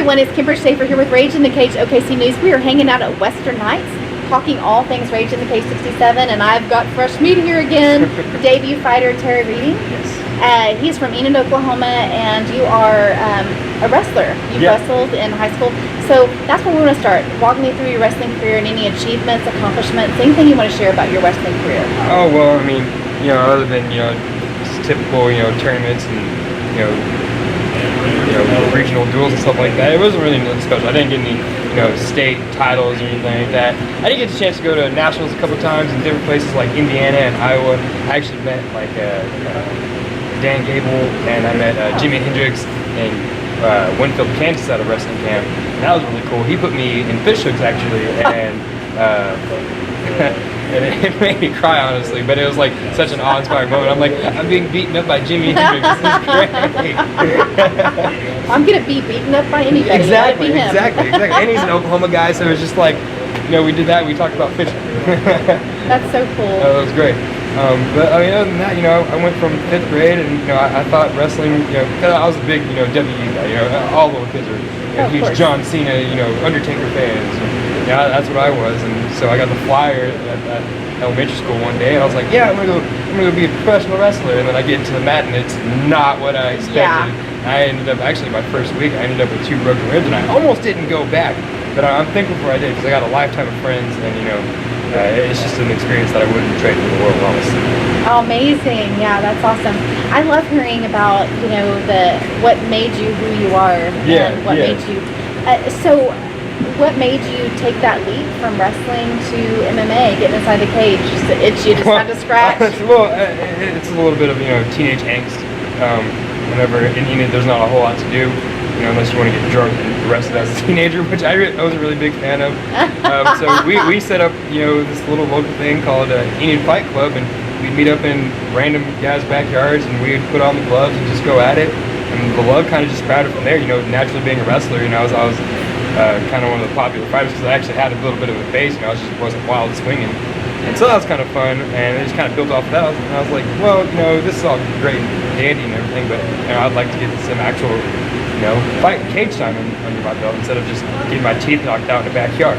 everyone, it's Kimber Schaefer here with Rage in the Cage OKC News. We are hanging out at Western Nights, talking all things Rage in the Cage 67, and I've got fresh meat here again. Debut fighter Terry Reading. Yes. He's from Enid, Oklahoma, and you are a wrestler. You wrestled in high school, so that's where we want to start. Walk me through your wrestling career and any achievements, accomplishments, anything you want to share about your wrestling career. Oh well, I mean, other than just typical tournaments and regional duels and stuff like that, it wasn't really nothing special. I didn't get any state titles or anything like that. I did get the chance to go to nationals a couple times in different places like Indiana and Iowa. I actually met like Dan Gable, and I met Jimi Hendrix in Winfield, Kansas at a wrestling camp. And that was really cool. He put me in fish hooks actually, and and it made me cry honestly. But it was like such an awe-inspiring moment. I'm like, I'm being beaten up by Jimi Hendrix. This is great. I'm gonna be beaten up by anybody. Exactly. And he's an Oklahoma guy, so it was just like, we did that. We talked about fishing. That's so cool. That was great. But I mean, other than that, I went from 5th grade, and I thought wrestling, because I was a big, WWE guy. All little kids are huge John Cena, Undertaker fans. Yeah, that's what I was, and so I got the flyer at elementary school one day, and I was like, yeah, I'm gonna go be a professional wrestler. And then I get into the mat, and it's not what I expected. Yeah. I ended up, actually my first week, I ended up with 2 broken ribs, and I almost didn't go back. But I'm thankful for I did, because I got a lifetime of friends, and it's just an experience that I wouldn't trade for the world, honestly. Oh, amazing! Yeah, that's awesome. I love hearing about what made you who you are, and what made you. So, what made you take that leap from wrestling to MMA, getting inside the cage? Just the itch you just had to scratch. Well, it's a little bit of teenage angst. Whenever in Enid, there's not a whole lot to do. Unless you want to get drunk and arrested as a teenager, which I was a really big fan of. So we set up, this little local thing called Enid Fight Club, and we'd meet up in random guys' backyards, and we'd put on the gloves and just go at it. And the love kind of just sprouted from there. Naturally being a wrestler, I was kind of one of the popular fighters because I actually had a little bit of a base, I wasn't wild swinging. And so that was kind of fun, and it just kind of built off of that. And I was like, well, this is all great and dandy and everything, but I'd like to get some actual fight cage time under my belt instead of just getting my teeth knocked out in the backyard.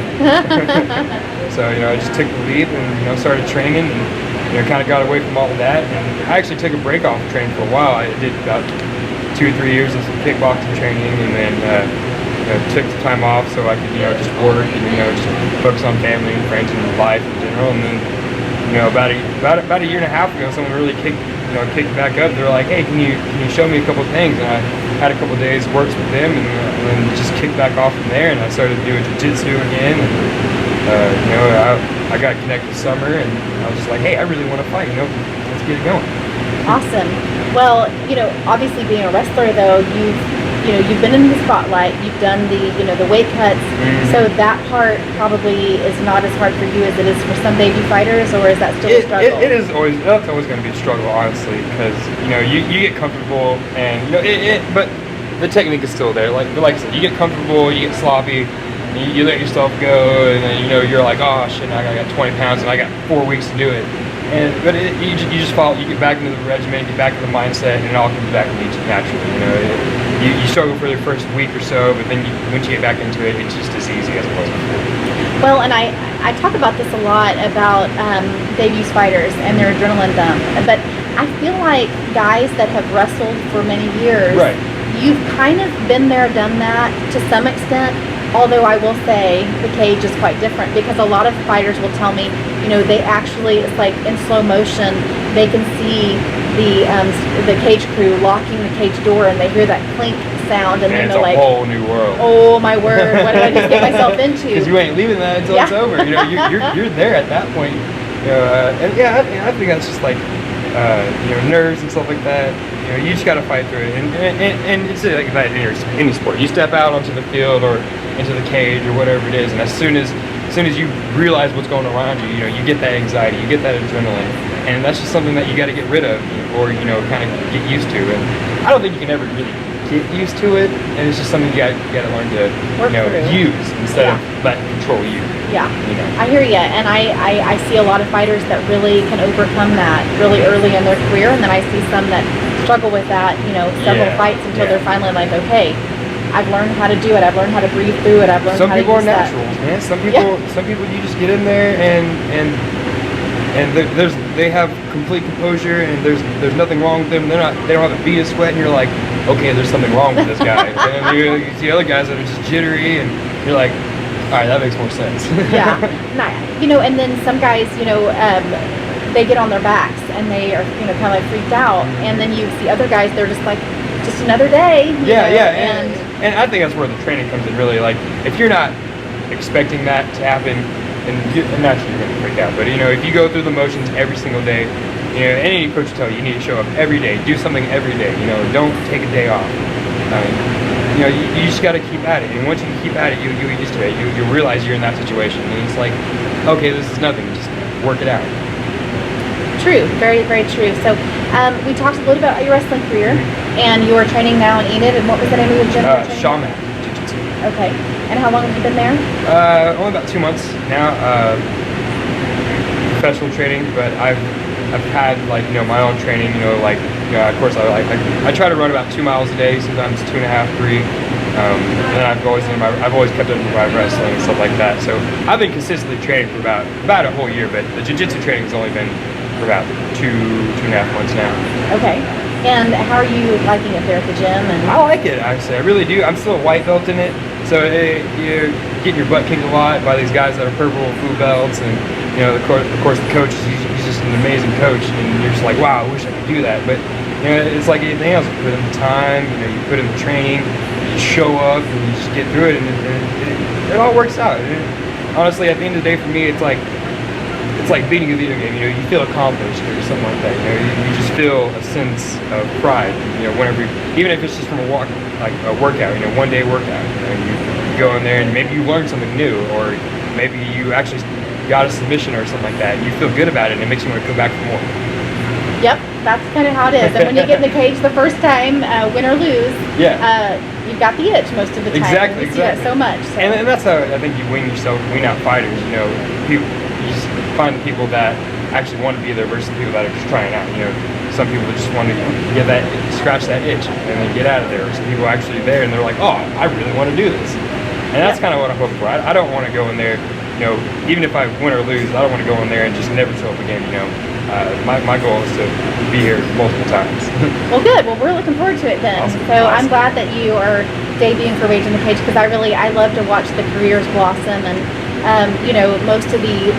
So, I just took the leap and, started training and, kind of got away from all of that. And I actually took a break off of training for a while. I did about 2 or 3 years of kickboxing training, and then took the time off so I could, just work and, just focus on family and friends and life in general. And then, about a year and a half ago, someone really kicked back up. They were like, hey, can you show me a couple of things? And I had a couple of days works with them, and then just kicked back off from there. And I started doing jiu-jitsu again. And, I got connected this summer, and I was just like, hey, I really want to fight. Let's get it going. Awesome. Well, obviously being a wrestler, though, you've been in the spotlight. You've done the weight cuts. Mm-hmm. So that part probably is not as hard for you as it is for some debut fighters, or is that still a struggle? That's always going to be a struggle, honestly, because you get comfortable, and but the technique is still there. Like I said, you get comfortable, you get sloppy, you let yourself go, and then you're like, oh shit, I got 20 pounds and I got 4 weeks to do it. But you just follow. You get back into the regimen, get back into the mindset, and it all comes back to you naturally. You struggle for the first week or so, but then once you get back into it, it's just as easy as it was before. Well, and I talk about this a lot about debut fighters and their adrenaline dump. But I feel like guys that have wrestled for many years, you've kind of been there, done that to some extent. Although I will say the cage is quite different, because a lot of fighters will tell me, they actually, it's like in slow motion, they can see the cage crew locking the cage door, and they hear that clink sound, and then they're like, it's a whole new world. Oh my word, what did I just get myself into? Because you ain't leaving that until it's over. You're there at that point. And I think that's just like nerves and stuff like that. You just gotta fight through it, and it's like that in any sport. You step out onto the field or into the cage or whatever it is, and as soon as you realize what's going around you, you get that anxiety, you get that adrenaline, and that's just something that you got to get rid of, or kind of get used to. And I don't think you can ever really get used to it, and it's just something you got to learn to use instead of let control you. Yeah, I hear you, and I see a lot of fighters that really can overcome that really early in their career, and then I see some that struggle with that, several fights until they're finally like, okay, I've learned how to do it. I've learned how to breathe through it. I've learned Some how to people are use that. naturals, man. Some people you just get in there and they have complete composure and there's nothing wrong with them. They don't have a bead of sweat and you're like, okay, there's something wrong with this guy. And then you see other guys that are just jittery and you're like, all right, that makes more sense. Yeah, and then some guys, they get on their backs and they are, kind of like freaked out. And then you see other guys, they're just like, just another day. And I think that's where the training comes in. Really, like if you're not expecting that to happen, and naturally you're going to freak out. But if you go through the motions every single day, any coach will tell you need to show up every day, do something every day. Don't take a day off. You just got to keep at it. And once you keep at it, you get used to it. You realize you're in that situation, and it's like, okay, this is nothing. Just work it out. True, very, very true. So we talked a little bit about your wrestling career, and you are training now in Enid. And what was the name of your gym? Shaman Jiu-Jitsu. Okay. And how long have you been there? Only about 2 months now. Professional training, but I've had my own training. Of course I try to run about 2 miles a day, sometimes 2.5, 3. And I've always kept up with my wrestling and stuff like that. So I've been consistently training for about a whole year, but the jiu-jitsu training has only been for about 2.5 months now. Okay. And how are you liking it there at the gym? And I like it, actually. I really do. I'm still a white belt in it, so you're getting your butt kicked a lot by these guys that are purple blue belts, and of course the coach he's just an amazing coach, and you're just like, wow, I wish I could do that. But it's like anything else. You put in the time, you put in the training, you show up, and you just get through it, and it all works out. And honestly, at the end of the day, for me, it's like beating a video game. You feel accomplished or something like that. You just feel a sense of pride. Whenever, even if it's just from a workout. One day workout. You go in there and maybe you learn something new, or maybe you actually got a submission or something like that. You feel good about it, and it makes you want to come back for more. Yep, that's kind of how it is. And when you get in the cage the first time, win or lose, you've got the itch most of the time. Exactly. You see that so much. So. And that's how I think you wean out fighters. You just find the people that actually want to be there versus the people that are just trying out. Some people that just want to scratch that itch and then get out of there. Or some people are actually there and they're like, oh, I really want to do this. And that's kind of what I'm hoping for. I don't want to go in there, even if I win or lose, I don't want to go in there and just never show up again. My goal is to be here multiple times. Well, good. Well, we're looking forward to it then. Awesome. So I'm glad that you are debuting for Rage in the Cage, because I love to watch the careers blossom. And most of the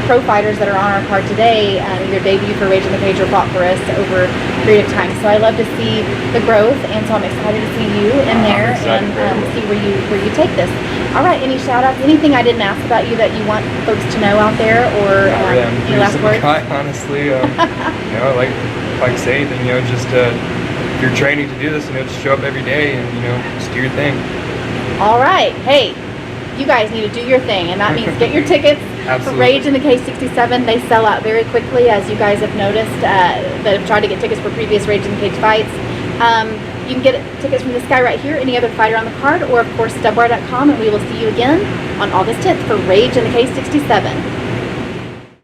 pro fighters that are on our card today either debut for Rage in the Cage or fought for us over a period of time. So I love to see the growth, and so I'm excited to see you in there and see where you take this. All right, any shout outs, anything I didn't ask about you that you want folks to know out there, or any last words? Honestly, like if I could say anything, just if you're training to do this, just show up every day and just do your thing. All right, hey. You guys need to do your thing, and that means get your tickets for Rage in the Cage 67. They sell out very quickly, as you guys have noticed that have tried to get tickets for previous Rage in the Cage fights. You can get tickets from this guy right here, any other fighter on the card, or of course stubwire.com, and we will see you again on August 10th for Rage in the Cage 67.